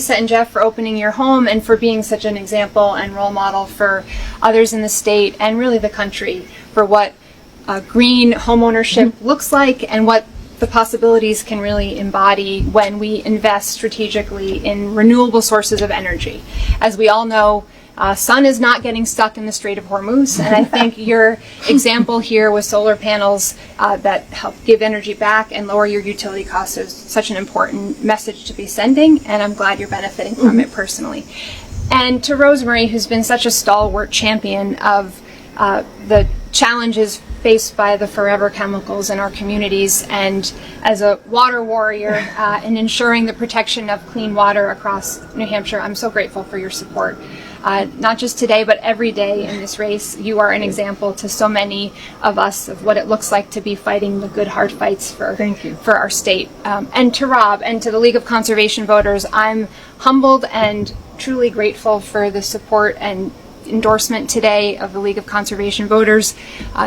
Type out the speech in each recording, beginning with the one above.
Lisa and Jeff, for opening your home and for being such an example and role model for others in the state and really the country for what green homeownership looks like and what the possibilities can really embody when we invest strategically in renewable sources of energy. As we all know, sun is not getting stuck in the Strait of Hormuz, and I think your example here with solar panels that help give energy back and lower your utility costs is such an important message to be sending, and I'm glad you're benefiting from it personally. And to Rosemary, who's been such a stalwart champion of the challenges faced by the forever chemicals in our communities, and as a water warrior in ensuring the protection of clean water across New Hampshire, I'm so grateful for your support. Not just today, but every day in this race. You are an example to so many of us of what it looks like to be fighting the good hard fights for our state. And to Rob and to the League of Conservation Voters, I'm humbled and truly grateful for the support and endorsement today of the League of Conservation Voters.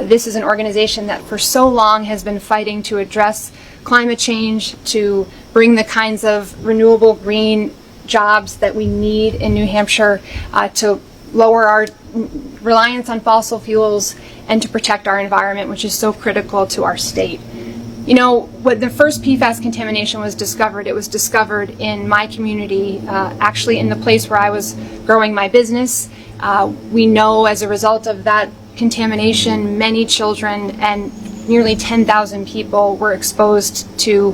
This is an organization that for so long has been fighting to address climate change, to bring the kinds of renewable green jobs that we need in New Hampshire, to lower our reliance on fossil fuels and to protect our environment, which is so critical to our state. You know, when the first PFAS contamination was discovered, it was discovered in my community, actually in the place where I was growing my business. We know as a result of that contamination, many children and nearly 10,000 people were exposed to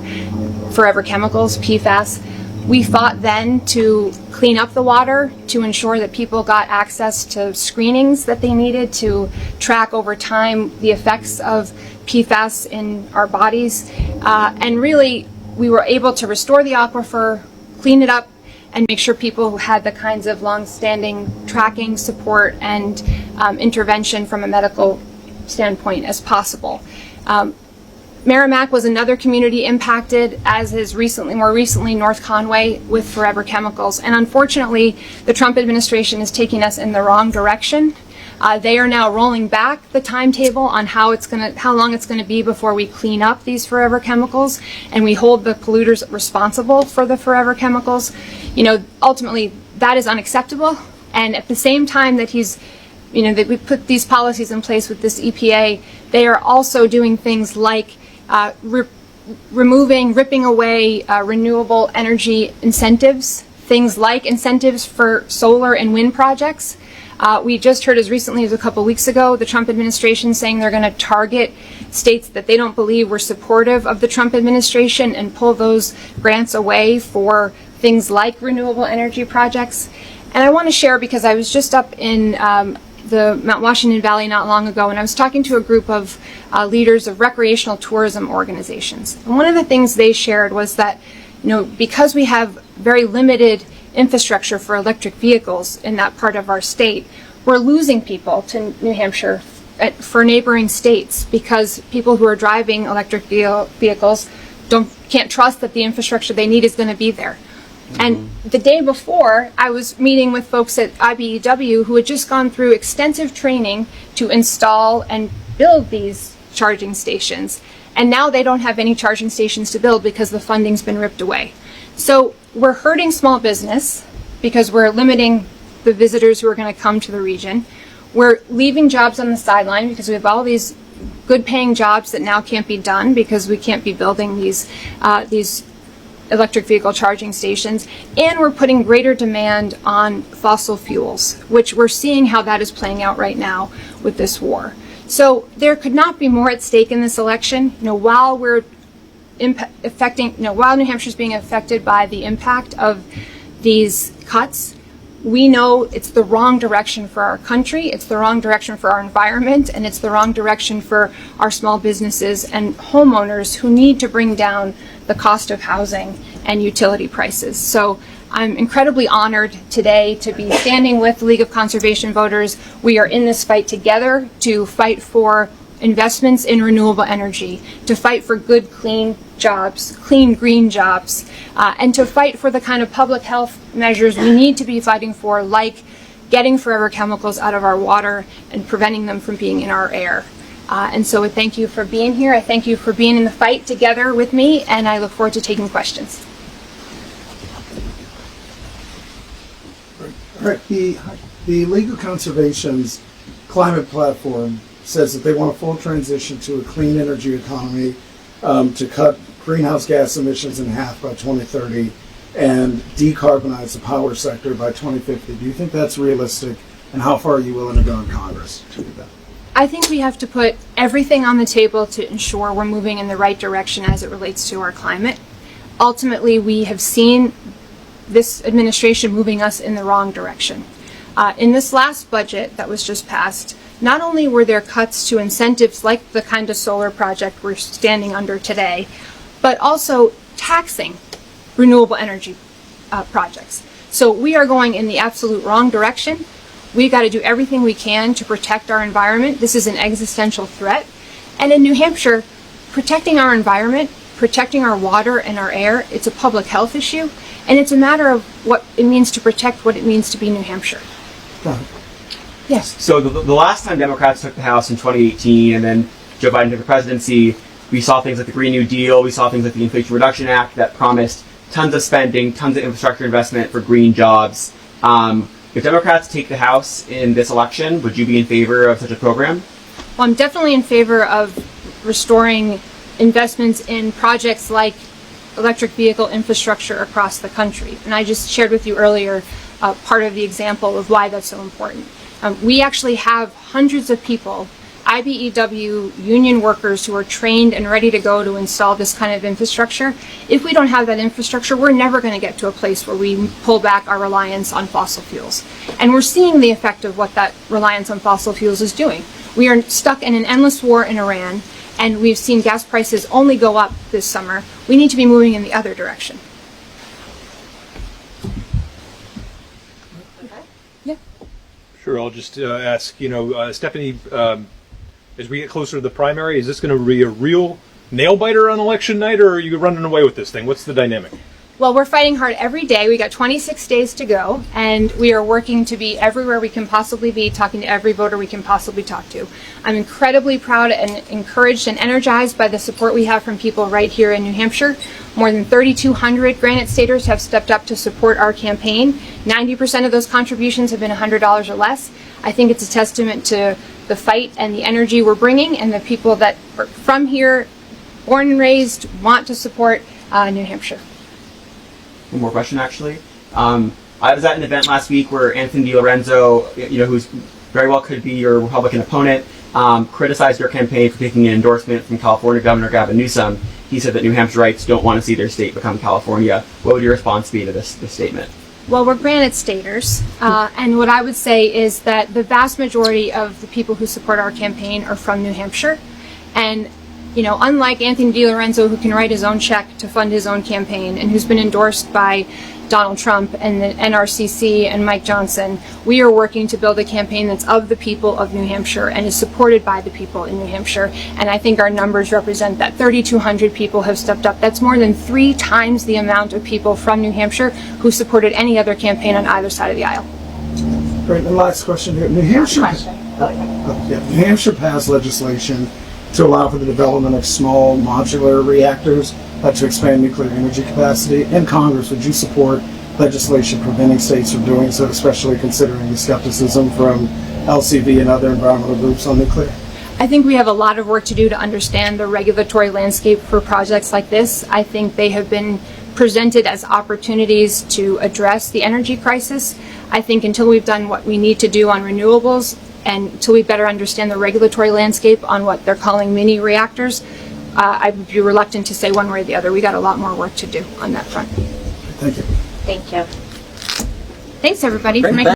forever chemicals, PFAS. We fought then to clean up the water, to ensure that people got access to screenings that they needed to track over time the effects of PFAS in our bodies. And really, we were able to restore the aquifer, clean it up, and make sure people had the kinds of long-standing tracking support and intervention from a medical standpoint as possible. Merrimack was another community impacted, as is more recently North Conway with forever chemicals. And unfortunately, the Trump administration is taking us in the wrong direction. They are now rolling back the timetable on how long it's going to be before we clean up these forever chemicals, and we hold the polluters responsible for the forever chemicals. You know, ultimately, that is unacceptable. And at the same time that that we put these policies in place with this EPA, they are also doing things like ripping away renewable energy incentives, things like incentives for solar and wind projects. We just heard as recently as a couple weeks ago the Trump administration saying they're going to target states that they don't believe were supportive of the Trump administration and pull those grants away for things like renewable energy projects. And I want to share, because I was just up in the Mount Washington Valley not long ago, and I was talking to a group of leaders of recreational tourism organizations. And one of the things they shared was that, because we have very limited infrastructure for electric vehicles in that part of our state, we're losing people to New Hampshire for neighboring states, because people who are driving electric vehicles can't trust that the infrastructure they need is going to be there. And the day before, I was meeting with folks at IBEW who had just gone through extensive training to install and build these charging stations. And now they don't have any charging stations to build because the funding's been ripped away. So we're hurting small business because we're limiting the visitors who are going to come to the region. We're leaving jobs on the sideline because we have all these good paying jobs that now can't be done because we can't be building these electric vehicle charging stations, and we're putting greater demand on fossil fuels, which we're seeing how that is playing out right now with this war. So there could not be more at stake in this election. While we're while New Hampshire is being affected by the impact of these cuts, we know it's the wrong direction for our country, it's the wrong direction for our environment, and it's the wrong direction for our small businesses and homeowners who need to bring down the cost of housing and utility prices. So I'm incredibly honored today to be standing with the League of Conservation Voters. We are in this fight together to fight for investments in renewable energy, to fight for good, clean jobs, clean, green jobs, and to fight for the kind of public health measures we need to be fighting for, like getting forever chemicals out of our water and preventing them from being in our air. And so I thank you for being here. I thank you for being in the fight together with me, and I look forward to taking questions. All right. The League of Conservation's climate platform says that they want a full transition to a clean energy economy, to cut greenhouse gas emissions in half by 2030 and decarbonize the power sector by 2050. Do you think that's realistic, and how far are you willing to go in Congress to do that? I think we have to put everything on the table to ensure we're moving in the right direction as it relates to our climate. Ultimately, we have seen this administration moving us in the wrong direction. In this last budget that was just passed, not only were there cuts to incentives like the kind of solar project we're standing under today, but also taxing renewable energy projects. So we are going in the absolute wrong direction. We've got to do everything we can to protect our environment. This is an existential threat. And in New Hampshire, protecting our environment, protecting our water and our air, it's a public health issue. And it's a matter of what it means to protect what it means to be New Hampshire. Yes. So the last time Democrats took the House in 2018 and then Joe Biden took the presidency, we saw things like the Green New Deal, we saw things like the Inflation Reduction Act that promised tons of spending, tons of infrastructure investment for green jobs. If Democrats take the House in this election, would you be in favor of such a program? Well, I'm definitely in favor of restoring investments in projects like electric vehicle infrastructure across the country. And I just shared with you earlier part of the example of why that's so important. We actually have hundreds of people, IBEW union workers, who are trained and ready to go to install this kind of infrastructure. If we don't have that infrastructure, we're never going to get to a place where we pull back our reliance on fossil fuels. And we're seeing the effect of what that reliance on fossil fuels is doing. We are stuck in an endless war in Iran, and we've seen gas prices only go up this summer. We need to be moving in the other direction. Okay. Yeah. Sure, I'll just ask, Stefany, as we get closer to the primary, is this going to be a real nail-biter on election night, or are you running away with this thing? What's the dynamic? Well, we're fighting hard every day. We got 26 days to go, and we are working to be everywhere we can possibly be, talking to every voter we can possibly talk to. I'm incredibly proud and encouraged and energized by the support we have from people right here in New Hampshire. More than 3,200 Granite Staters have stepped up to support our campaign. 90% of those contributions have been $100 or less. I think it's a testament to the fight and the energy we're bringing, and the people that are from here, born and raised, want to support New Hampshire. One more question, actually. I was at an event last week where Anthony DiLorenzo, who's very well could be your Republican opponent, criticized your campaign for taking an endorsement from California Governor Gavin Newsom. He said that New Hampshireites don't want to see their state become California. What would your response be to this statement? Well, we're Granite Staters, and what I would say is that the vast majority of the people who support our campaign are from New Hampshire, and unlike Anthony DiLorenzo, who can write his own check to fund his own campaign and who's been endorsed by Donald Trump and the NRCC and Mike Johnson, we are working to build a campaign that's of the people of New Hampshire and is supported by the people in New Hampshire. And I think our numbers represent that. 3,200 people have stepped up. That's more than 3 times the amount of people from New Hampshire who supported any other campaign on either side of the aisle. Great. And last question here. New Hampshire passed legislation to allow for the development of small modular reactors to expand nuclear energy capacity. In Congress, would you support legislation preventing states from doing so, especially considering the skepticism from LCV and other environmental groups on nuclear? I think we have a lot of work to do to understand the regulatory landscape for projects like this. I think they have been presented as opportunities to address the energy crisis. I think until we've done what we need to do on renewables, and until we better understand the regulatory landscape on what they're calling mini reactors, I would be reluctant to say one way or the other. We got a lot more work to do on that front. Thank you. Thank you. Thanks, everybody, for making